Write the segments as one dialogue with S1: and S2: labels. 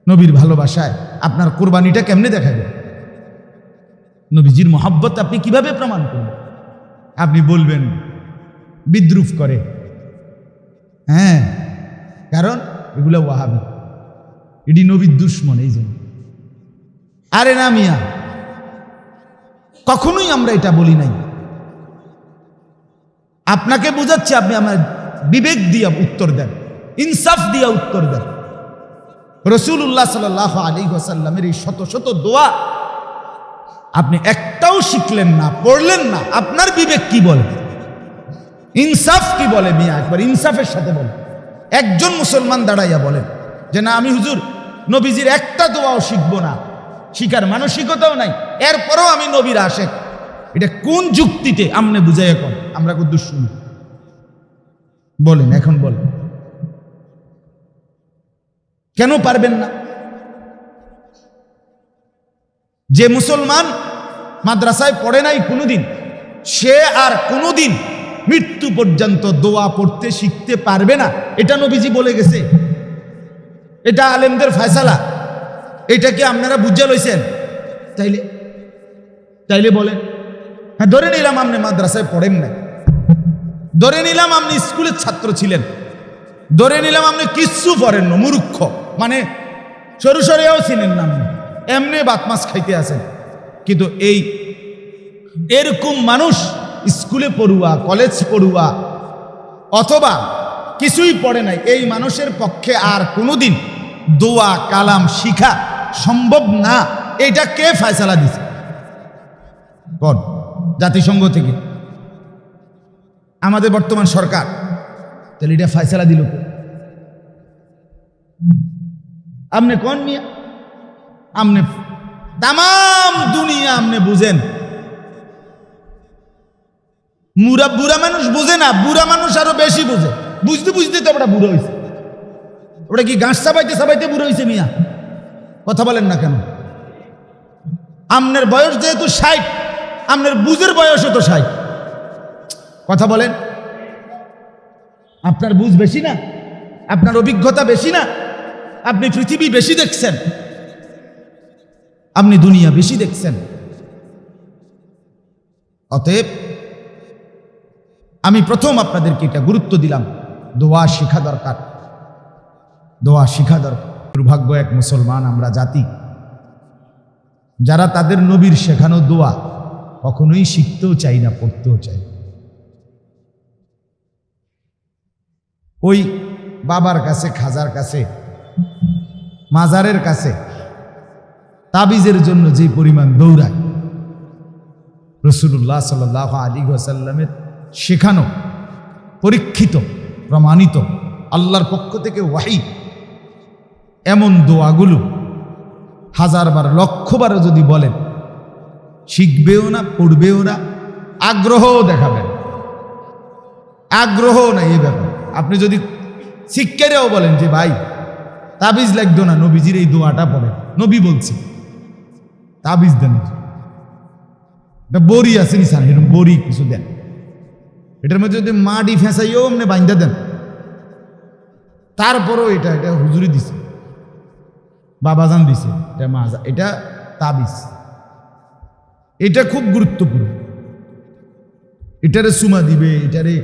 S1: নবীর ভালোবাসায় আপনার কোরবানিটা কেমনে দেখাবে? নবীজির মহব্বত আপনি কিভাবে প্রমাণ করবেন? আপনি বলবেন বিদ্রুপ করে, হ্যাঁ, কারণ এগুলো ওয়াহাবি, এটি নবীর দুশ্মন, এই জন্য। আরে না মিয়া, কখনোই আমরা এটা বলি নাই। আপনাকে বুঝাচ্ছি, আপনি আমার বিবেক দিয়ে উত্তর দেন, ইনসাফ দিয়ে উত্তর দেন। রাসূলুল্লাহ সাল্লাল্লাহু আলাইহি ওয়াসাল্লামের এই শত শত দোয়া আপনি একটাও শিখলেন না, পড়লেন না। আপনার বিবেক কি বলে, ইনসাফ কি বলে? মিয়া একবার ইনসাফের সাথে বলেন। একজন মুসলমান দাঁড়াইয়া বলেন যে না, আমি হুজুর নবীজির একটা দোয়াও শিখবো না, শিখার মানসিকতাও নাই, এরপরও আমি নবীর আশেক। এটা কোন যুক্তিতে? আমনে বুঝাই এখন, আমরা কত শুনি বলেন, এখন বলেন কেন পারবেন না? যে মুসলমান মাদ্রাসায় পড়ে নাই কোনোদিন, সে আর কোনোদিন মৃত্যু পর্যন্ত দোয়া পড়তে শিখতে পারবে না, এটা নবীজি বলে গেছে। এটা আলেমদের ফয়সালা, এটাকে আপনারা বুঝে লইছেন। তাইলে বলেন, হ্যাঁ ধরে নিলাম আপনি মাদ্রাসায় পড়েন না, ধরে নিলাম আপনি স্কুলের ছাত্র ছিলেন, ধরে নিলাম আপনি কিচ্ছু পড়েন না, মূর্খ, মানে সরু সরেও ছিলেন না, আপনি এমনি বাত মাছ খাইতে আছেন। কিন্তু এরকম মানুষ স্কুলে পড়ুয়া, কলেজ পড়ুয়া অথবা কিছুই পড়ে নাই, এই মানুষের পক্ষে আর কোনোদিন দোয়া কালাম শিখা সম্ভব না। এটা কে ফয়সালা দিছে? কোন জাতিসংঘ থেকে? আমাদের বর্তমান সরকার। তাহলে এটা ফয়সালা দিল কে? আপনি কোন মিয়া? আপনি তাম দুনিয়া আপনি বুঝেন, বুড়া মানুষ বুঝে না, বুড়া মানুষ আরো বেশি বুঝে। বুঝতে বুঝতে তো ওটা বুড়ো হয়েছে। ওটা কি গাছ চাবাইতে চাবাইতে বুড়ো হয়েছে মিয়া? কথা বলেন না কেন? আপনার বয়স যেহেতু 60, আপনার বুঝের বয়সও তো 60। কথা বলেন, আপনার বুঝ বেশি না? আপনার অভিজ্ঞতা বেশি না? আপনি পৃথিবী বেশি দেখছেন, আপনি দুনিয়া বেশি দেখছেন। অতএব আমি প্রথম আপনাদেরকে এটা গুরুত্ব দিলাম, দোয়া শিখা দরকার, দোয়া শিখা দরকার। দুর্ভাগ্য এক মুসলমান আমরা জাতি, যারা তাদের নবীর শেখানো দোয়া কখনোই শিখতেও চাই না, পড়তেও চাই। ওই বাবার কাছে, খাজার কাছে, মাজারের কাছে তাবিজের জন্য যে পরিমাণ দৌড়ায়, রাসূলুল্লাহ সাল্লাল্লাহু আলাইহি ওয়াসাল্লামের শেখানো, পরীক্ষিত, প্রমাণিত আল্লাহর পক্ষ থেকে ওয়াহী এমন দোয়াগুলো 1000 বার, 1,00,000 বার যদি বলেন, শিখবেও না, পড়বেও না, আগ্রহও দেখাবেন, আগ্রহ নাই এই ব্যাপার। আপনি যদি শিক্ষারেও বলেন যে ভাই তাবিজ লাগতো না, নবীজির এই দোয়াটা পড়ে, নবী বলছে, তাবিজ দেন, বড়ি আছে নিশান, এরকম বড়ি কিছু দেন, এটার মধ্যে যদি মাটি ফেঁসাইও এমনি বাইন্দা দেন, তারপরও এটা হুজুরি দিছে, বাবাজান দিছে, এটা মাজা, এটা তাবিজ, এটা খুব গুরুত্বপূর্ণ। এটারে সুমা দিবে, এটারে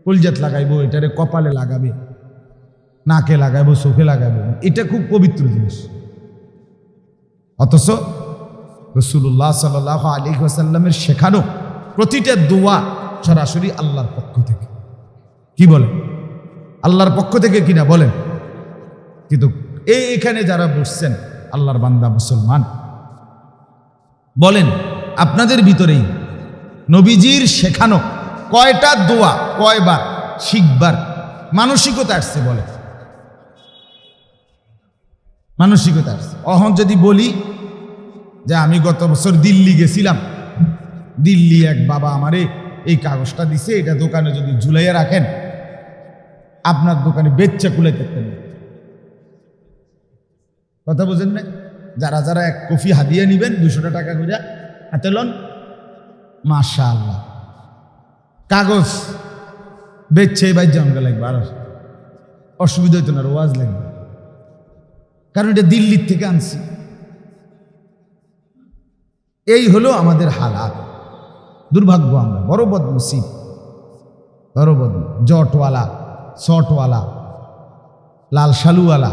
S1: কলজাত লাগাইবো, এটারে কপালে লাগাবে, নাকে লাগাইবো, চোখে লাগাইবো, এটা খুব পবিত্র জিনিস। অথচ রাসূলুল্লাহ সাল্লাল্লাহু আলাইহি ওয়াসাল্লামের শেখানো প্রতিটা দোয়া সরাসরি আল্লাহর পক্ষ থেকে। কি বলে? আল্লাহর পক্ষ থেকে কিনা বলেন। কিন্তু এখানে যারা বসছেন আল্লাহর বান্দা মুসলমান, বলেন আপনাদের ভিতরেই নবীজির শেখানো কয়টা দোয়া কয়বার শিখবার মানসিকতা আসছে? বলে মানসিকতা আসছে। অহন যদি বলি যে আমি গত বছর দিল্লি গেছিলাম, দিল্লি এক বাবা আমারে এই কাগজটা দিছে, এটা দোকানে যদি ঝুলাইয়া রাখেন, আপনার দোকানে বেচ্চা কুলাইতে পারবেন। কথা বুঝেন না? যারা যারা এক কফি হাদিয়া নিবেন 200 টাকা করে হাতে লন, মাশাআল্লাহ, কাগজ বেচছে ভাই জঙ্গা লাগবে, আর অসুবিধা হইতো না, রোয়াজ লাগবে। কারণ এটা দিল্লির থেকে আনছি। এই হলো আমাদের হালাত। দুর্ভাগ্য, আমরা বড় বদনসিব, বড় বদ, জটওয়ালা, শটওয়ালা, লাল শালুওয়ালা,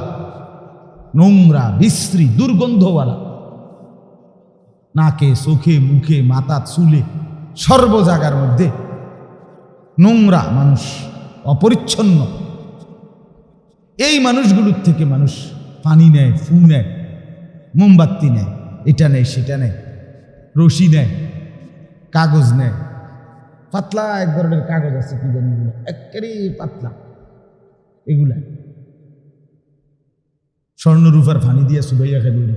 S1: নোংরা, বিশ্রী, দুর্গন্ধওয়ালা, নাকে, চোখে, মুখে, মাথা, চুলে, সর্ব জায়গার মধ্যে নোংরা মানুষ, অপরিচ্ছন্ন। এই মানুষগুলোর থেকে মানুষ পানি নেয়, ফু নেয়, মোমবাতি নেয়, এটা নেয়, সেটা নেয়, রশি নেয়, কাগজ নেয়, পাতলা এক ধরনের কাগজ আছে, কি জানি একেবারে পাতলা, এগুলা স্বর্ণরূপার ফানি দিয়ে সুবাইয়া খেয়ে দৌড়ি।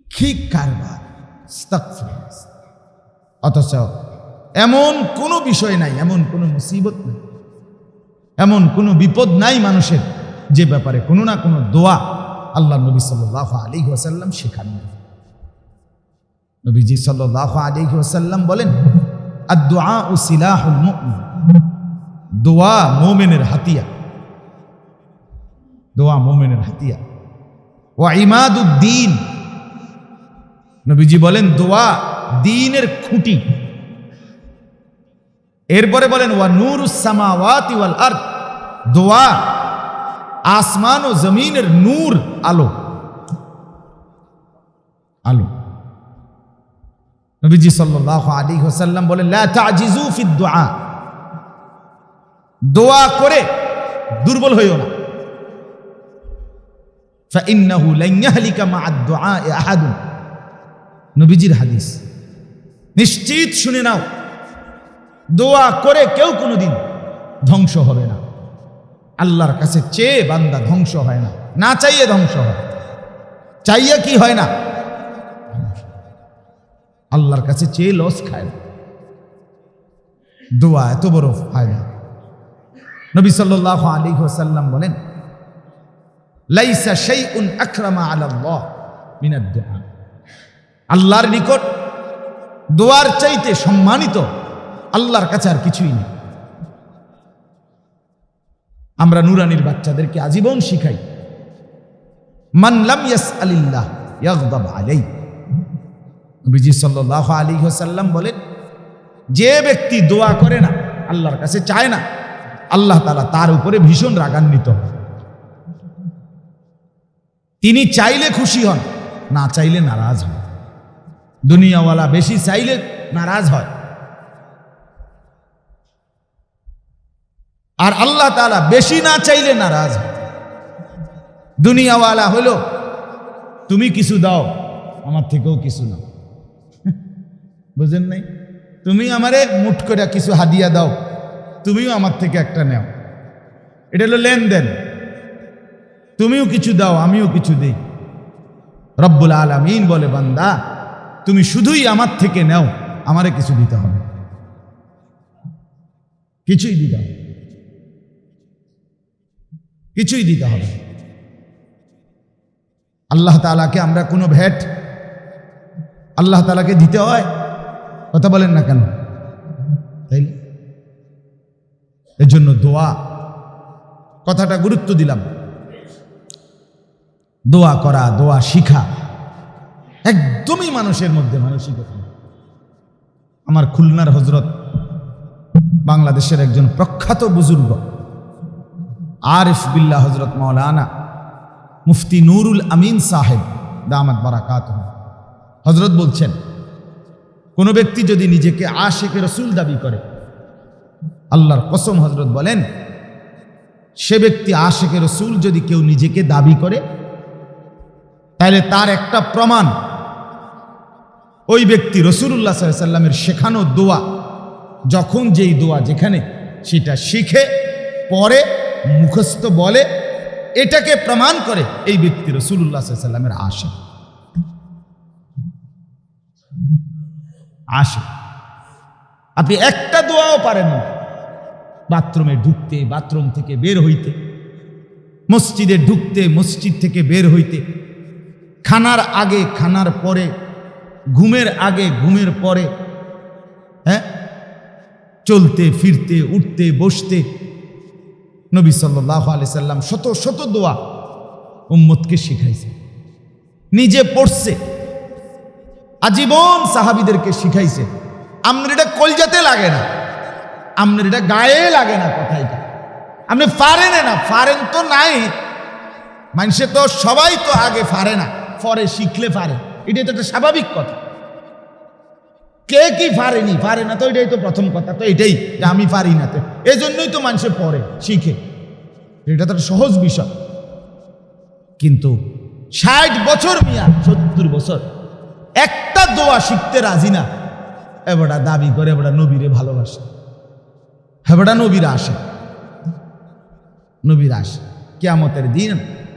S1: কি কারবার! অথচ এমন কোনো বিষয় নাই, এমন কোনো মুসিবত নাই, এমন কোনো বিপদ নাই মানুষের যে ব্যাপারে কোনো না কোনো দোয়া আল্লাহ নবী সাল্লাল্লাহু আলাইহি ওয়াসাল্লাম শেখান। নবীজি সাল্লাল্লাহু আলাইহি ওয়াসাল্লাম বলেন, আদ-দুআউ সিলাহুল মুমিন, দোয়া মুমিনের হাতিয়ার, দোয়া মুমিনের হাতিয়ার। ওয়া ইমাদুদ্দিন, নবীজি বলেন দোয়া দ্বীনের খুঁটি। এরপরে বলেন ওয়া নূরুস সামাওয়াতি ওয়াল আরদ, দোয়া আসমান ও জমিনের নূর, আলো, আলো। নবীজি সাল্লাল্লাহু আলাইহি ওয়াসাল্লাম বলেন লা তা'জিজু ফিদ দুআ, দোয়া করে দুর্বল হইও না। ফাইন্নাহু লান ইয়াহলিকা মা'আদ দুআ আহাদুন, নবীজির হাদিস, নিশ্চিত শুনে নাও, দোয়া করে কেউ কোনোদিন ধ্বংস হবে না। আল্লাহর কাছে চেয়ে বান্দা ধ্বংস হয় না, না চাইয়ে ধ্বংস হয়। চাইয়ে কি হয় না? আল্লাহর কাছে চেয়ে লস খায় না। দোয়া এত বড় ফায়দা। নবী সাল্লাল্লাহু আলাইহি ওয়াসাল্লাম বলেন লাইসা শাইউন আকরামা আলাল্লাহ মিনাদ দুআ, আল্লাহর নিকট দোয়ার চাইতে সম্মানিত আল্লাহর কাছে আর কিছুই নেই। আমরা নুরানির বাচ্চাদেরকে আজীবন শিখাই, মান লাম ইয়াসআলিল্লাহ ইয়াগদাব আলাইহি। নবীজি সাল্লাল্লাহু আলাইহি ওয়াসাল্লাম বলেন, যে ব্যক্তি দোয়া করে না, আল্লাহর কাছে চায় না, আল্লাহ তাআলা তার উপরে ভীষণ রাগান্বিত হন। তিনি চাইলে খুশি হন, না চাইলে নারাজ হন। দুনিয়াওয়ালা বেশি চাইলে নারাজ হয়, আর আল্লাহ তাআলা বেশি না চাইলে নারাজ হয়। দুনিয়াওয়ালা হলো তুমি কিছু দাও, আমার থেকেও কিছু নাও, বুঝেন নাই? তুমি আমারে মুঠ করে কিছু হাদিয়া দাও, তুমিও আমার থেকে একটা নেও, এটা হলো লেনদেন। তুমিও কিছু দাও, আমিও কিছু দেই। রব্বুল আলামিন বলে, বান্দা তুমি শুধুই আমার থেকে নেও, আমারে কিছু দিতে হবে, কিছুই দিতে হবে, কিছুই দিতে হবে। আল্লাহ তাআলাকে আমরা কোনো ভেট আল্লাহ তাআলাকে দিতে হয়? কথা বলেন না কেন? তাই এর জন্য দোয়া কথাটা গুরুত্ব দিলাম। দোয়া করা, দোয়া শিখা একদমই মানুষের মধ্যে মানসিকতা। আমার খুলনার হযরত, বাংলাদেশের একজন প্রখ্যাত বুজুর্গ আরিফ বিল্লাহ হযরত মাওলানা মুফতি নুরুল আমিন সাহেব দামাত বারাকাতুহু, হযরত বলছেন, কোন ব্যক্তি যদি নিজেকে আশিকে রাসূল দাবি করে, আল্লাহর কসম হযরত বলেন, সে ব্যক্তি আশিকে রাসূল যদি কেউ নিজেকে দাবি করে, তাহলে তার একটা প্রমাণ, ওই ব্যক্তি রাসূলুল্লাহ সাল্লাল্লাহু আলাইহি ওয়াসাল্লামের শেখানো দোয়া, যখন যেই দোয়া যেখানে সেটা শিখে পড়ে মুখস্থ বলে, এটাকে প্রমাণ করে এই ব্যক্তি রাসূলুল্লাহ সাল্লাল্লাহু আলাইহি ওয়াসাল্লামের আশিক। আশিক। আপনি একটা দোয়াও পারেন না, বাথরুমে ঢুকতে, বাথরুম থেকে বের হইতে, মসজিদে ঢুকতে, মসজিদ থেকে বের হইতে, খানার আগে, খানার পরে, ঘুমের আগে, ঘুমের পরে, হ্যাঁ, চলতে ফিরতে, উঠতে বসতে, নবী সাল্লাল্লাহু আলাইহি সাল্লাম শত শত দোয়া উম্মতকে শিখাইছে, নিজে পড়ছে, আজীবন সাহাবীদেরকে শিখাইছে। আপনার এটা কলজাতে লাগে না, আপনার এটা গায়ে লাগে না, কথা এটা আপনি পারেন না, পারেন তো নাই, মানুষে তো সবাই তো আগে পারে না, পরে শিখলে পারে, এটাই তো একটা স্বাভাবিক কথা। কে কি পারেনি, পারে না তো এটাই তো প্রথম কথা, তো এটাই যে আমি পারি না, তো এই জন্যই তো মানুষে পড়ে শিখে, এটা তো একটা সহজ বিষয়। কিন্তু 60 বছর মিয়া 70 বছর একটা দোয়া শিখতে রাজি না, এবারটা দাবি করে এবারটা নবীরে ভালোবাসে, এবারটা নবীরা আসে, নবীরা আসে। কিয়ামতের দিন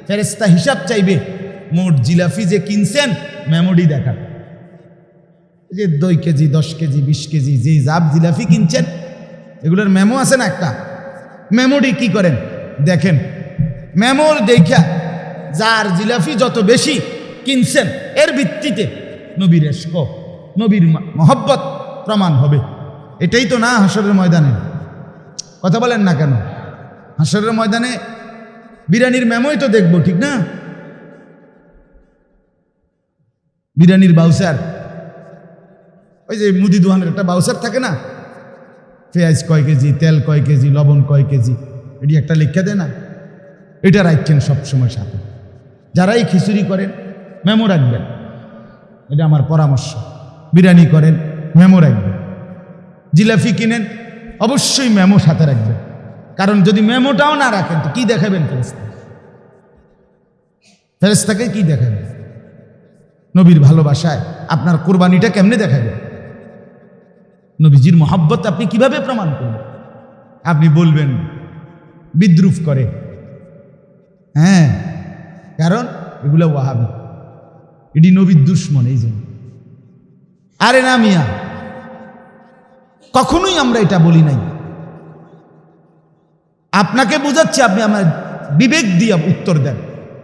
S1: ফেরেশতা হিসাব চাইবে, মোট জিলাফি যে কিনছেন মেমোরি দেখার, যে 2 কেজি 10 কেজি 20 কেজি যে জাব জিলাফি কিনছেন এগুলোর মেমো আছে না, একটা মেমোরি কি করেন দেখেন, মেমোর দেখা যার জিলাফি যত বেশি কিনছেন এর ভিত্তিতে নবীর ইশক, নবীর মহব্বত প্রমাণ হবে। এটাই তো না হাসরের ময়দানে, কথা বলেন না কেন? হাসরের ময়দানে বিরিয়ানির মেমোই তো দেখবো, ঠিক না? বিরিয়ানির বাউসার, ওই যে মুদি দোকানের একটা বাউসার থাকে না, পেঁয়াজ কয় কেজি, তেল কয় কেজি, লবণ কয় কেজি, এটি একটা লিখে দেয় না, এটা রাখছেন সবসময় সাথে। যারাই খিচুড়ি করেন মেমো রাখবেন, এটা আমার পরামর্শ। বিরিয়ানি করেন মেমো রাখবেন, জিলাপি কিনেন অবশ্যই মেমো সাথে রাখবেন, কারণ যদি মেমোটাও না রাখেন তো কি দেখাবেন ফেরেশতা? ফেরেশতাকে কি দেখাবেন? নবীর ভালোবাসায় আপনার কোরবানিটা কেমনে দেখাবেন? নবীজির মহব্বত আপনি কিভাবে প্রমাণ করবেন? আপনি বলবেন বিদ্রুপ করে, হ্যাঁ, কারণ এগুলো ওয়াহাবি, এটি নবীর দুশ্মন, এই জন্য। আরে না মিয়া, কখনোই আমরা এটা বলি নাই। আপনাকে বুঝাচ্ছি, আপনি আমার বিবেক দিয়া উত্তর দেন,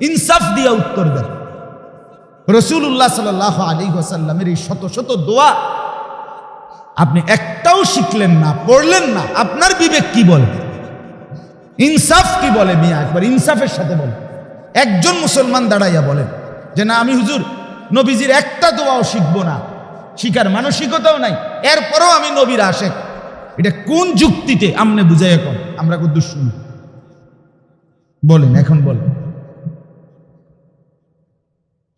S1: ইনসাফ দিয়া উত্তর দেন। রাসূলুল্লাহ সাল্লাল্লাহু আলাইহি ওয়াসাল্লামের এই শত শত দোয়া আপনি একটাও শিখলেন না, পড়লেন না, আপনার বিবেক কি বলে, ইনসাফ কি বলে? মিয়া একবার ইনসাফের সাথে বলেন। একজন মুসলমান দাঁড়াইয়া বলেন যে না আমি হুজুর নবীজির একটা দোয়াও শিখবো না, শিখার মানসিকতাও নাই, এরপরও আমি নবীর আশেক, এটা কোন যুক্তিতে? আমনে বুঝাই এখন, আমরা কত শুনি, বলেন এখন বলেন,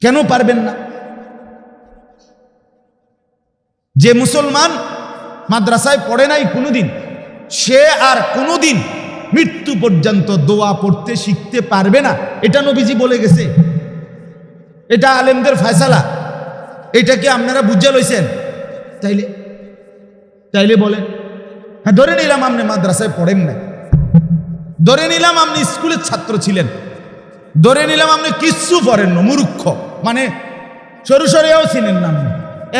S1: কেন পারবেন না? যে মুসলমান মাদ্রাসায় পড়ে নাই কোনোদিন, সে আর কোনোদিন মৃত্যু পর্যন্ত দোয়া পড়তে শিখতে পারবে না, এটা নবীজি বলে গেছে, এটা আলেমদের ফয়সালা, এটাকে আপনারা বুঝে লইছেন। তাইলে তাইলে বলেন, হ্যাঁ ধরে নিলাম আপনি মাদ্রাসায় পড়েন না, ধরে নিলাম আপনি স্কুলের ছাত্র ছিলেন, ধরে নিলাম আপনি কিচ্ছু পড়েন না, মূর্খ, মানে সরু সরিয়াও ছিলেন না, আপনি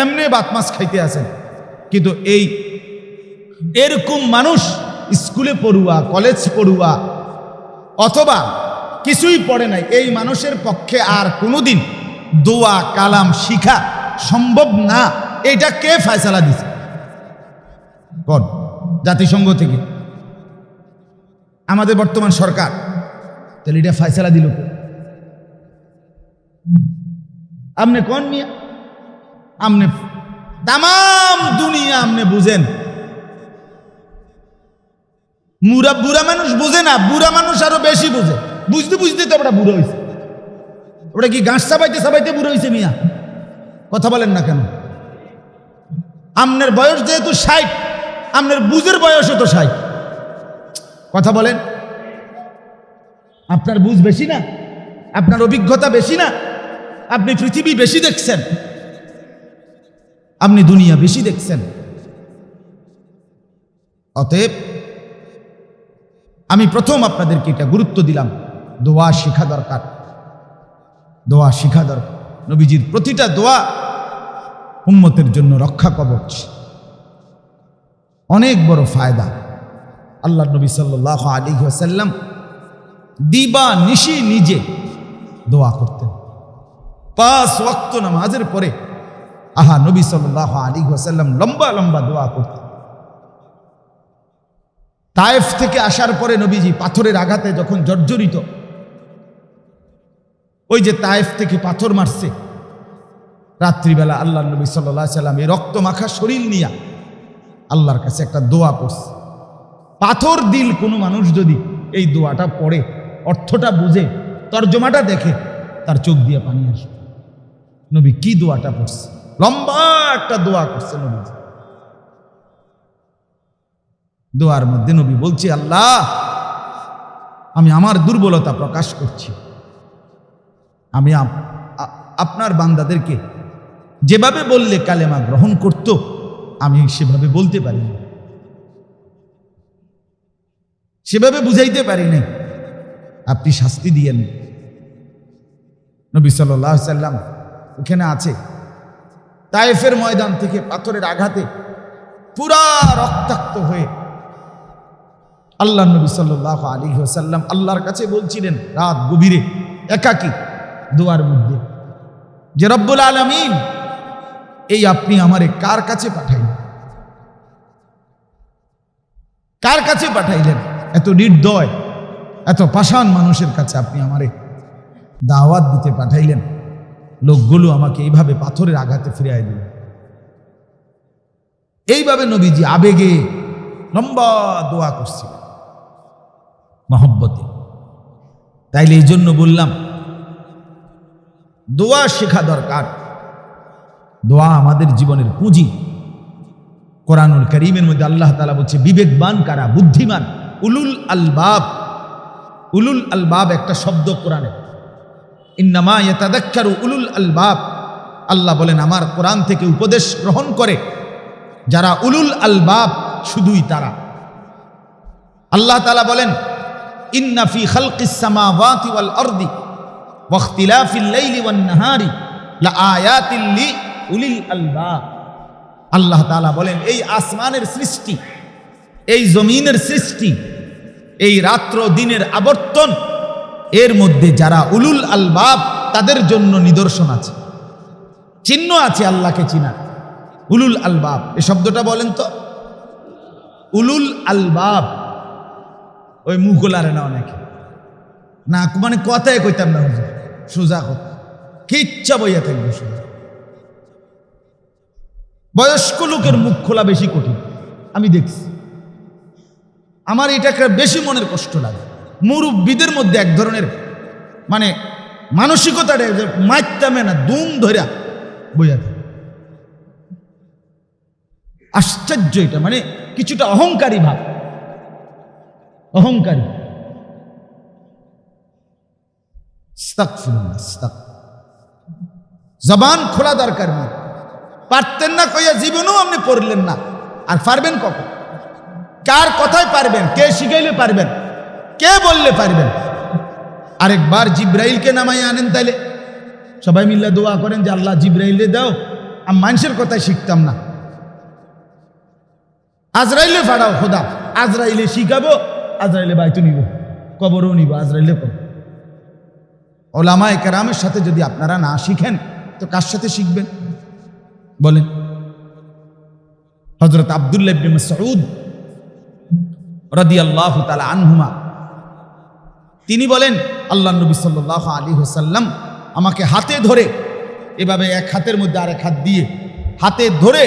S1: এমনি ভাত মাছ খাইতে আছেন। কিন্তু এরকম মানুষ স্কুলে পড়ুয়া, কলেজ পড়ুয়া অথবা কিছুই পড়ে নাই, এই মানুষের পক্ষে আর কোনোদিন দোয়া কালাম শিখা সম্ভব না। এটা কে ফয়সালা দিছে? কোন জাতিসংঘ থেকে? আমাদের বর্তমান সরকার। তাহলে এটা ফয়সালা দিল কে? আপনি কোন মিয়া? আপনি তাম দুনিয়া আপনি বুঝেন, বুড়া মানুষ বুঝে না, বুড়া মানুষ আরো বেশি বুঝে, বুঝতে বুঝতে তো ওটা বুড়ো হয়েছে। ওটা কি গাছ চাবাইতে চাবাইতে বুড়ো হয়েছে মিয়া? কথা বলেন না কেন? আপনার বয়স যেহেতু 60, আপনার বুঝের বয়সও তো 60, কথা বলেন। আপনার বুঝ বেশি না? আপনার অভিজ্ঞতা বেশি না? আপনি পৃথিবী বেশি দেখছেন, আপনি দুনিয়া বেশি দেখছেন। অতএব আমি প্রথম আপনাদেরকে এটা গুরুত্ব দিলাম, দোয়া শিখা দরকার, দোয়া শিখা দরকার। নবীজির প্রতিটা দোয়া উম্মতের জন্য রক্ষা কবচ, অনেক বড় ফায়দা। আল্লাহ নবী সাল্লাল্লাহু আলাইহি ওয়াসাল্লাম দিবা নিশি নিজে দোয়া করতেন। 5 ওয়াক্ত নামাজের পরে নবী সাল্লাল্লাহু আলাইহি ওয়াসাল্লাম লম্বা লম্বা দোয়া করতেন। তায়েফ থেকে আসার পরে নবীজি পাথরের আঘাতে যখন জর্জরিত, ওই যে তায়েফ থেকে পাথর মারছে, রাত্রিবেলা আল্লাহ নবী সাল্লাল্লাহু আলাইহি সাল্লাম এই রক্ত মাখা শরীর নিয়ে আল্লাহর কাছে একটা দোয়া পড়ছে। পাথর দিল কোনো মানুষ যদি এই দোয়াটা পড়ে, অর্থটা বুঝে, তর্জমাটা দেখে, তার চোখ দিয়ে পানি আসে। নবী কি দোয়াটা পড়ছে, লম্বা একটা দোয়া করছে নবী। দোয়ার মধ্যে নবী বলছে, আল্লাহ আমি আমার দুর্বলতা প্রকাশ করছি, আমি আপনার বান্দাদেরকে যেভাবে বললে কালেমা গ্রহণ করত আমি সেভাবে বলতে পারি না, সেভাবে বুঝাইতে পারি নাই, আপনি শাস্তি দিয়েন। নবী সাল্লাল্লাহু আলাইহি সাল্লাম ওখানে আছে, তায়েফের ময়দান থেকে পাথরের আঘাতে পুরা রক্তাক্ত হয়ে আল্লাহ নবী সাল্লাল্লাহু আলাইহি ওয়াসাল্লাম আল্লাহর কাছে বলছিলেন রাত গভীরে একাকী দোয়ার মধ্যে, যে রব্বুল আলামিন এই আপনি আমারে কার কাছে পাঠাইলেন, কার কাছে পাঠাইলেন? এত নির্দয়, এত পাষাণ মানুষের কাছে আপনি আমারে দাওয়াত দিতে পাঠাইলেন, লোকগুলো আমাকে এইভাবে পাথরের আঘাতে ফিরিয়ে দিল। এইভাবে নবীজি আবেগে লম্বা দোয়া করছিলেন মহব্বতে। তাইলে এই জন্য বললাম দোয়া শেখা দরকার। দোয়া আমাদের জীবনের পুঁজি। কোরআনুল কারীমের মধ্যে আল্লাহ তাআলা বলছে বিবেকবান কারা, বুদ্ধিমান, উলুল আলবাব। উলুল আলবাব একটা শব্দ কোরআনে, ইন্নামা ইয়াতাযাক্কারু উলুল আলবাব। আল্লাহ বলেন আমার কোরআন থেকে উপদেশ গ্রহণ করে যারা উলুল আলবাব, শুধুই তারা। আল্লাহ তাআলা বলেন ইন্না ফি খালকিস সামাওয়াতি ওয়াল আরদি ওয়া ইখতিলাফিল লাইলি ওয়ান নাহারি লাআয়াতিল লিউলিল আলবাব। আল্লাহ তাআলা বলেন এই আসমানের সৃষ্টি, এই জমিনের সৃষ্টি, এই রাত্র দিনের আবর্তন, এর মধ্যে যারা উলুল আলবাব তাদের জন্য নিদর্শন আছে, চিহ্ন আছে আল্লাহকে চিনার। উলুল আলবাব এই শব্দটা বলেন তো, উলুল আলবাব। ওই মুখলারে না অনেকে না, মানে কথাই কইতাম না হুজুর, সোজা কথা, কি ইচ্ছা বইয়া থাকবে সোজা। বয়স্ক লোকের মুখ খোলা বেশি কঠিন, আমি দেখছি। আমার এটাকে বেশি মনের কষ্ট লাগে। মুরব্বীদের মধ্যে এক ধরনের মানে মানসিকতাটা মাইতামে না, দুম ধরা বইয়া থাকে। আশ্চর্য এটা, মানে কিছুটা অহংকারী ভাব, অহংকারী। জবান খোলা দরকার নেই। পারতেন না কইয়া জীবনেও আপনি পড়লেন না, আর পারবেন কখন? কার কথায় পারবেন? কে শিখাইলে পারবেন? কে বললে পারবেন? আরেকবার জিব্রাইলকে নামাই আনেন, তাইলে সবাই মিল্লা দোয়া করেন যে আল্লাহ জিব্রাইলে দাও, আমি মানুষের কথায় শিখতাম না। আজরাইলে ফাড়াও খোদা, আজরাইলে শিখাবো, আজরাইলে বাইতো নিব, কবরও নিব, আজরাইলে কব। ওলামায়ে কেরামের সাথে যদি আপনারা না শিখেন তো কার সাথে শিখবেন বলেন? হযরত আব্দুল্লাহ ইবনে মাসউদ রাদিয়াল্লাহু তাআলা আনহুমা তিনি বলেন আল্লাহ নবী সাল্লাল্লাহু আলাইহি ওয়াসাল্লাম আমাকে হাতে ধরে, এভাবে এক হাতের মধ্যে আরেক হাত দিয়ে হাতে ধরে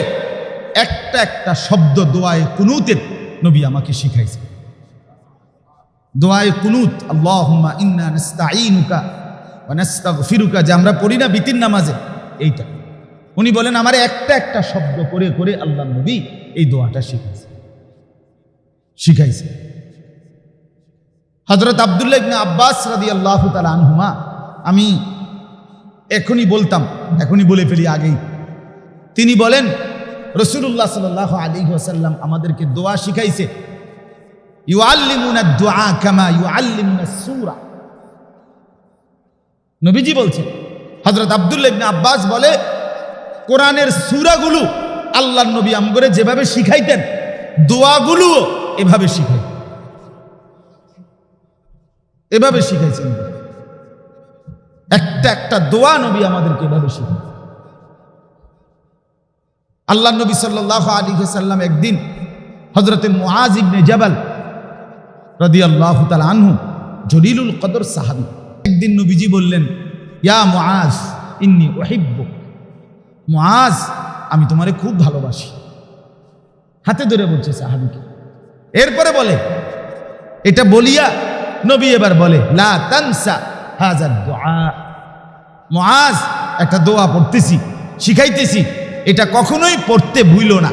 S1: একটা একটা শব্দ দোয়ায়ে কুনুতের নবী আমাকে শিখাইছেন। দোয়ায়ে কুনুত, আল্লাহুম্মা ইন্না নাস্তাঈনুকা ওয়া নাস্তাগফিরুকা, যে আমরা পড়ি না বিতির নামাজে, এইটা উনি বলেন আমারে একটা একটা শব্দ করে করে আল্লাহ নবী এই দোয়াটা শিখাইছে। হযরত আব্দুল্লাহ ইবনে আব্বাস রাদিয়াল্লাহু তাআলা আনহুমা, আমি এখনই বলতাম, এখনই বলে ফেলি আগেই, তিনি বলেন রাসূলুল্লাহ সাল্লাল্লাহু আলাইহি ওয়াসাল্লাম আমাদেরকে দোয়া শিখাইছে, ইউআল্লিমুনা দুআ কামা ইউআল্লিমুনা সূরা। নবীজি বলছেন, হযরত আব্দুল্লাহ ইবনে আব্বাস বলে কোরআনের সূরাগুলো আল্লাহর নবী আমগরে যেভাবে শিখাইতেন, দোয়াগুলো এভাবে শিখাইতেন, এভাবে শিখাইছেন। একটা একটা দোয়া নবী আমাদেরকে এভাবে শিখাইতেন। আল্লাহ নবী সাল্লাল্লাহু আলাইহি ওয়াসাল্লাম একদিন হযরতে মুআজ ইবনে জাবাল রাদিয়াল্লাহু তাআলা আনহু, জলিলুল কদর সাহাবী। একদিন নবীজি বললেন, ইয়া মুআজ ইন্নী উহিব্বুক, মুআজ আমি তোমারে খুব ভালোবাসি। হাতে ধরে বলছে সাহাবীকে। এরপরে বলে, এটা বলিয়া নবী এবার বলে, লা তানসা হাযা দুআ, মুআজ একটা দোয়া পড়তেছি, শিখাইতেছি, এটা কখনোই পড়তে ভুলো না।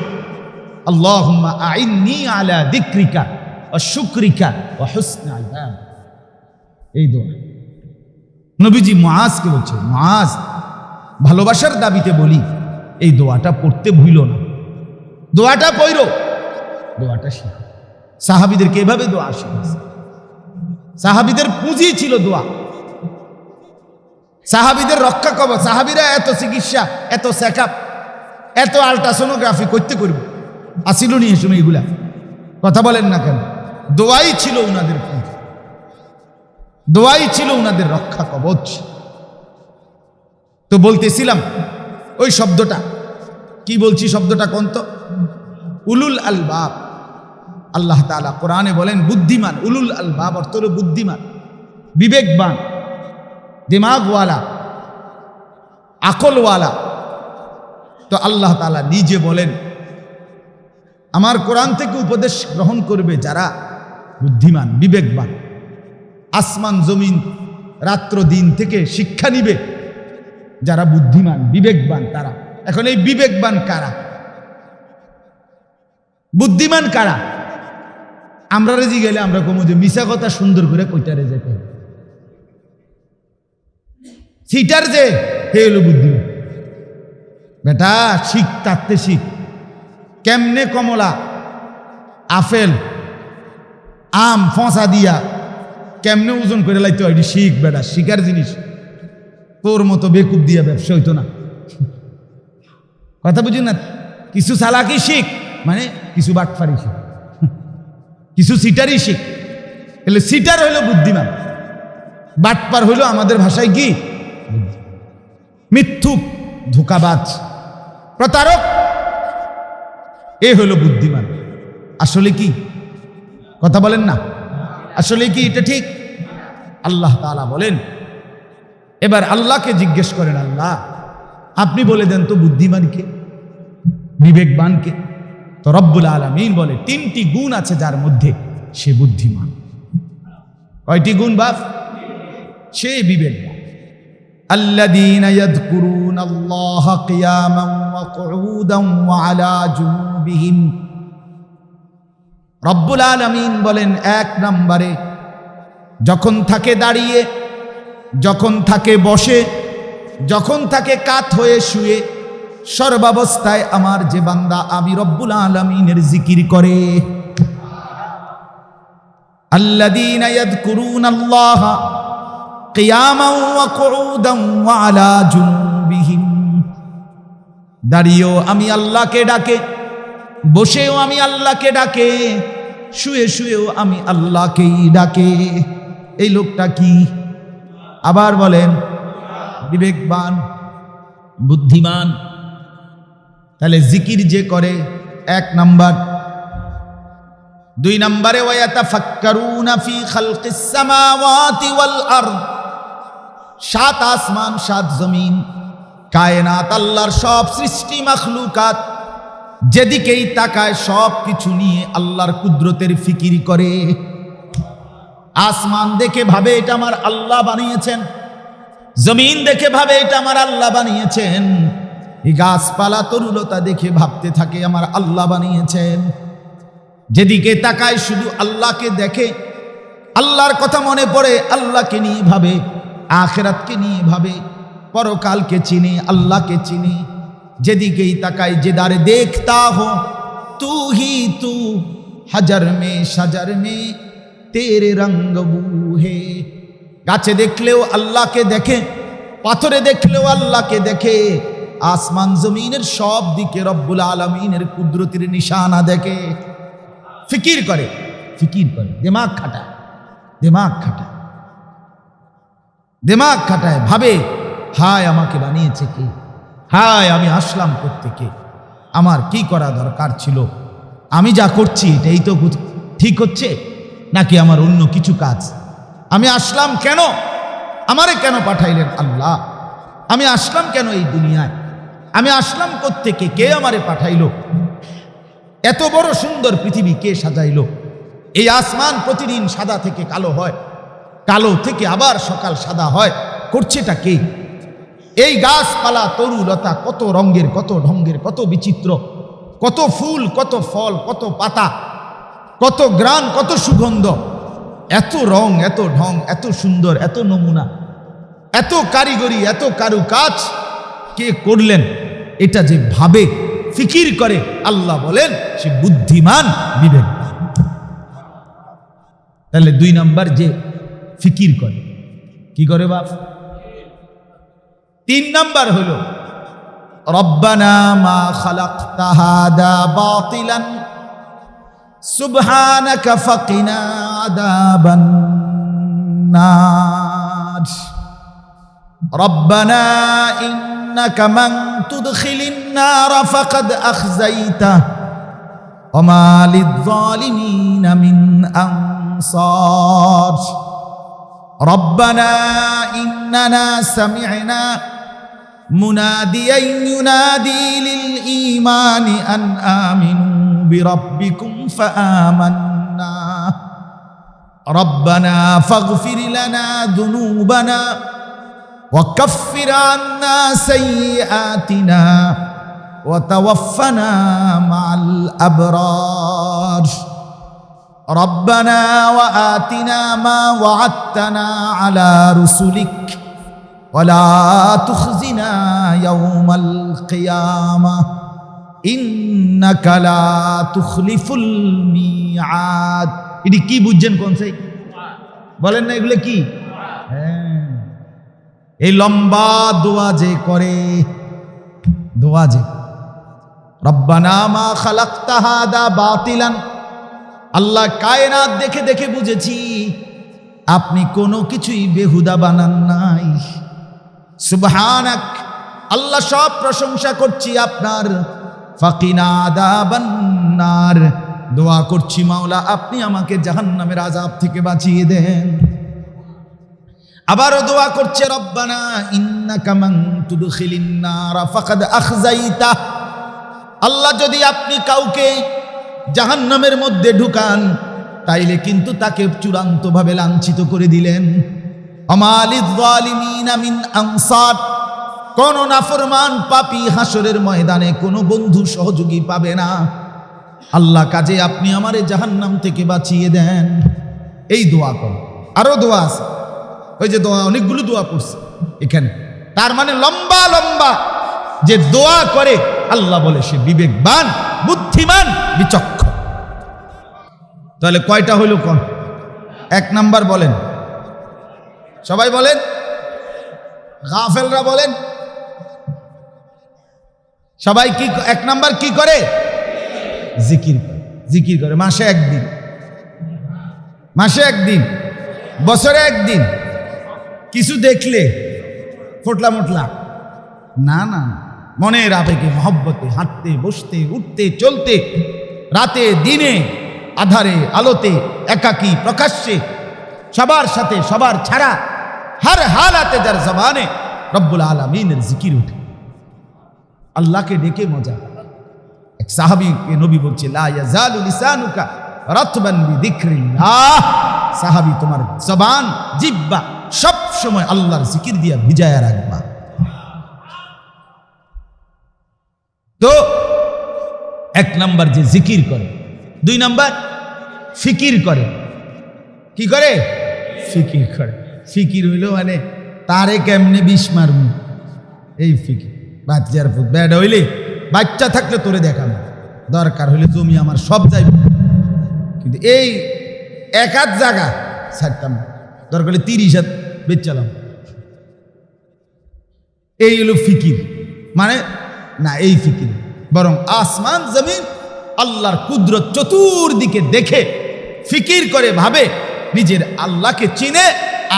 S1: আল্লাহুম্মা আইন্নী আলা যিকরিকা ওয়া শুকরিকা ওয়া হুসনি ইবাদাতিক। এই দোয়া নবীজি মুআজকে বলছে, মুআজ ভালোবাসার দাবিতে বলি, এই দোয়াটা পড়তে ভুলো না, দোয়াটা পড়ো, দোয়াটা শিখো। সাহাবীদেরকে এভাবে দোয়া শিখেছে। সাহাবীদের পুঁজি ছিল দোয়া, সাহাবীদের রক্ষা কবচ। সাহাবীরা এত চিকিৎসা, এত চেকআপ, এত আল্ট্রাসোনোগ্রাফি করতে করব আসিল নি এই সময়? এগুলা কথা বলেন না কেন? দোয়াই ছিল উনাদের পুঁজি, দোয়াই ছিল উনাদের রক্ষা কবচ। তো বলতেছিলাম ওই শব্দটা কি বলছি, শব্দটা কোন? তো উলুল আলবাব। আল্লাহ তাআলা কোরআনে বলেন বুদ্ধিমান, উলুল আলবাব অর্থ হলো বুদ্ধিমান, বিবেকবান, দিমাগওয়ালা, আকলওয়ালা। তো আল্লাহ তাআলা নিজে বলেন, আমার কোরআন থেকে উপদেশ গ্রহণ করবে যারা বুদ্ধিমান, বিবেকবান, আসমান জমিন রাত্র দিন থেকে শিক্ষা নিবে যারা বুদ্ধিমান, বিবেকবান তারা। এখন এই বিবেকবান কারা, বুদ্ধিমান কারা? আমরা রেজি গেলে আমরা কমু যে মিশা কথা সুন্দর করে কইটারে যেতে, সিটার যে হে হলো বুদ্ধিমান। বেটা শিখ, তাতে শিখ কেমনে কমলা, আপেল, আম ফসা দিয়া কেমনে ওজন করে লাইতে হয় শিখ। বেটা শিকার জিনিস, তোর মতো বেকুব দিয়া ব্যবসা হইতো না। কথা বুঝি না? কিছু চালাকি শিখ, মানে কিছু বাটফারি শিখ, কিছু সিটারই শিখ। এলে সিটার হইল বুদ্ধিমান, বাটপার হইল আমাদের ভাষায় কি মিথ্যুক, ধোঁকাবাজ, প্রতারক, এ হইল বুদ্ধিমান। আসলে কি কথা বলেন না? আসলে কি এটা ঠিক? আল্লাহ তাআলা বলেন, এবার আল্লাহকে জিজ্ঞেস করেন, আল্লাহ আপনি বলে দেন তো বুদ্ধিমানকে, বিবেকবানকে? তো রব্বুল আলামিন বলে, তিনটি গুণ আছে যার মধ্যে সে বুদ্ধিমান। কয়টি গুণ বাপ? সে বিবেকবান। আল্লাযীনা ইয়াযকুরুনাল্লাহা কিয়ামান ওয়া কুউদান ওয়া আলা জুনুবিহিম। রব্বুল আলামিন বলেন, এক নম্বরে যখন থাকে দাঁড়িয়ে, যখন থাকে বসে, যখন থাকে কাত হয়ে শুয়ে, সর্বাবস্থায় আমার যে বান্দা আমি রব্বুল আলামিনের জিকির করে। আল্লাযীনা ইয়াযকুরুনাল্লাহা কিয়ামান ওয়া কুউদান ওয়া আলা জুনুবিহিম। দাঁড়িয়েও আমি আল্লাহকে ডাকে, বসেও আমি আল্লাহকে ডাকে, শুয়ে শুয়েও আমি আল্লাহকেই ডাকে। এই লোকটা কি? আবার বলেন, বিবেকবান, বুদ্ধিমান। তাহলে জিকির যে করে এক নাম্বার। দুই নম্বরে ওয়ায়াতাফাক্কারুনা ফি খালকিস সামাওয়াতি ওয়াল আরদ। সাত আসমান, সাত জমিন, কায়নাত, আল্লাহর সব সৃষ্টি মাখলুকাত, যেদিকেই তাকায় সব কিছু নিয়ে আল্লাহর কুদরতের ফিকির করে। আসমান দেখে ভাবে এটা আমার আল্লাহ বানিয়েছেন, জমিন দেখে ভাবে এটা আমার আল্লাহ বানিয়েছেন, এই গাছপালা তরুলতা দেখে ভাবতে থাকে আমার আল্লাহ বানিয়েছেন। যেদিকে তাকায় শুধু আল্লাহকে দেখে, আল্লাহর কথা মনে পড়ে, আল্লাহকে নিয়ে ভাবে, আখিরাতকে নিয়ে ভাবে, পরকালকে চিনে, আল্লাহকে চিনে। যেদিকেই তাকায় যেদারে দেখতা হো তু হি তু, হাজার মে সাজার মে তেরে রঙ্গ বু হে। গাছে দেখলেও আল্লাহকে দেখে, পাথরে দেখলেও আল্লাহকে দেখে, আসমান জমিনের সব দিকে রব্বুল আলামিনের কুদরতের নিশানা দেখে। ফিকির করে, ফিকির করে, দিমাগ খাটায়, দিমাগ খাটায়, দিমাগ খাটায়, ভাবে হায় আমাকে বানিয়েছে কে, হায় আমি আসলাম করতে কে, আমার কি করা দরকার ছিল, আমি যা করছি এটাই তো ঠিক হচ্ছে, নাকি আমার অন্য কিছু কাজ? আমি আসলাম কেন? আমারে কেন পাঠাইলেন আল্লাহ? আমি আসলাম কেন এই দুনিয়ায়? আমি আসলাম কোত্থেকে? কে আমারে পাঠাইলো? এত বড় সুন্দর পৃথিবী কে সাজাইলো? এই আসমান প্রতিদিন সাদা থেকে কালো হয়, কালো থেকে আবার সকাল সাদা হয়, করছেটা কে? এই গাছপালা তরুলতা কত রঙের, কত ঢঙ্গের, কত বিচিত্র, কত ফুল, কত ফল, কত পাতা, কত গ্রান, কত সুগন্ধ, এত রং, এত ঢং, এত সুন্দর, এত নমুনা, এত কারিগরি, এত কারুকাজ কে করলেন? এটা যে ভাবে, ফিকির করে, আল্লাহ বলেন সে বুদ্ধিমান, বিবেকবান। তাহলে 2 নাম্বার যে ফিকির করে, কি করে বাপ? 3 নাম্বার হলো রব্বানা মা খালাকতা হাদা বাতিলান সুবহানাকা ফাকিনা আযাবান নার। রব্বানা ইন্নাকা মান তুদখিলিন নার ফাকাদ আখযাইতা ওয়া মা লিয-যালিমিনা মিন আনসার। ربنا إننا سمعنا مناديا ينادي للإيمان أن آمنوا بربكم فآمنا ربنا فاغفر لنا ذنوبنا وكفر عنا سيئاتنا وتوفنا مع الأبرار ربنا وآتنا ما وعدتنا على رسلك ولا تخزنا يوم القيامة إنك لا تخلف الميعاد। এটি কি বুঝছেন? কোন সেই বলেন না, এগুলো কি? এই লম্বা দোয়া যে করে, দোয়া যে রব্বানা মা খালাকতা হাদা বাতিলান, আল্লাহ কায়নাত দেখে দেখে বুঝেছি আপনি কোনো কিছুই বেহুদা বানান নাই। সুবহানাক, আল্লাহ সব প্রশংসা করছি আপনার। ফাকিনা আযাবান নার, দোয়া করছি মাওলা আপনি আমাকে জাহান্নামের আযাব থেকে বাঁচিয়ে দেন। আবারও দোয়া করছে রব্বানা ইন্নাকা মান তুদখিলিন নার ফাকাদ আখযাইতা, আল্লাহ যদি আপনি কাউকে জাহান্নামের মধ্যে ঢুকান তাইলে কিন্তু তাকে চূড়ান্তভাবে লাঞ্ছিত করে দিলেন। আমালিয যালিমিনা মিন আনসার, কোন নাফরমান পাপী হাসরের ময়দানে কোনো বন্ধু সহযোগী পাবে না। আল্লাহ কাজে আপনি আমারে জাহান্নাম থেকে বাঁচিয়ে দেন। এই দোয়া কর। আরো দোয়া আছে, ওই যে দোয়া, অনেকগুলো দোয়া করছে এখানে। তার মানে লম্বা লম্বা যে দোয়া করে আল্লাহ বলে সে বিবেকবান, বুদ্ধিমান, বিচক্ষণ। তাহলে কয়টা হইল? কোন 1 নাম্বার বলেন? সবাই বলেন, গাফেলরা বলেন। সবাই কি 1 নাম্বার কি করে? জিকির করে। জিকির করে মাসে 1 দিন, মাসে 1 দিন, বছরে 1 দিন। কিছু দেখলে ফোটলা মোটলা না, না, মনের আবেগে মহব্বতে হাঁটতে বসতে উঠতে চলতে, রাতে দিনে, আধারে আলোতে, একাকী প্রকাশ্যে, সবার সাথে সবার ছাড়া, হর হালাতে যার জবানে রব্বুল আলামিনের জিকির উঠে, আল্লাহকে ডেকে মজা। এক সাহাবীকে নবী বলছে লা ইয়াজালু লিসানুকা রাতবান বিযিকরিল্লাহ, সাহাবী তোমার জবান জিহ্বা সব সময় আল্লাহর জিকির দিয়া ভিজায়া রাখবা। তো 1 নাম্বার যে জিকির করে, 2 নাম্বার ফিকির করে। কি করে? ফিকির করে। ফিকির হইল মানে তারে কেমনে বিষ মারব, এই ফিকির। বাচ্চার ফুট ব্যাড হইলে, বাচ্চা থাকলে তোরে দেখাবো, দরকার হইলে জমি আমার সব যাইব, কিন্তু এই 1 হাত জায়গা ছাড়তাম, দরকার হলে 30 হাত বেচালাম। এই হলো ফিকির। মানে না, এই ফিকির বরং আসমান জমিন আল্লাহর কুদরত চতুর্দিকে দেখে ফিকির করে, ভাবে, নিজের আল্লাহকে চিনে,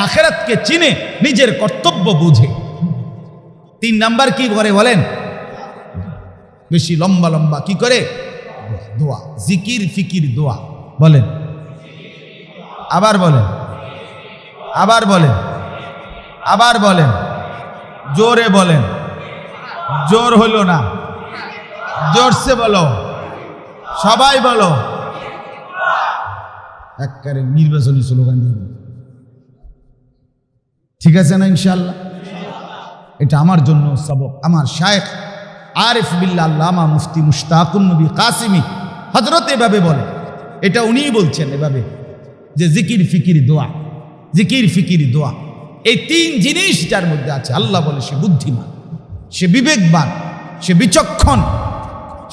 S1: আখিরাতকে চিনে, নিজের কর্তব্য বুঝে। 3 নাম্বার কি করে বলেন? বেশি লম্বা লম্বা কি করে? দোয়া। জিকির, ফিকির, দোয়া। বলেন আবার বলেন, আবার বলেন, আবার বলেন, জোরে বলেন। জোর হলো না, জোরসে বলো, সবাই বলো। একবারে নির্বাচনী স্লোগান দিয়ে, ঠিক আছে না ইনশাআল্লাহ? এটা আমার জন্য সবক। আমার শায়েখ আরিফ বিল্লাহ আল্লামা মুফতি মুশতাকুন নবী কাসিমি হযরত এভাবে বলে, এটা উনিই বলছেন এভাবে, যে জিকির ফিকির দোয়া, জিকির ফিকির দোয়া, এই তিন জিনিস যার মধ্যে আছে, আল্লাহ বলে সে বুদ্ধিমান, সে বিবেকবান, সে বিচক্ষণ,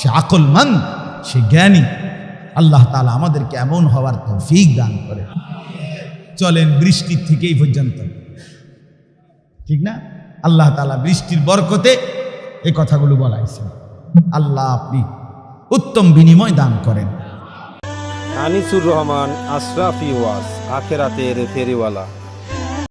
S1: সে আকলমান, সে জ্ঞানী। আল্লাহ তাআলা আমাদেরকে এমন হওয়ার তৌফিক দান করে। চলেন বৃষ্টির থেকেই পর্যন্ত, ঠিক না? আল্লাহ তাআলা বৃষ্টির বরকতে এই কথাগুলো বলাইছেন। আল্লাহ আপনি উত্তম বিনিময় দান করেন।
S2: আনিসুর রহমান, আশরাফি ওয়াজ, আখেরাতের ফেরিওয়ালা।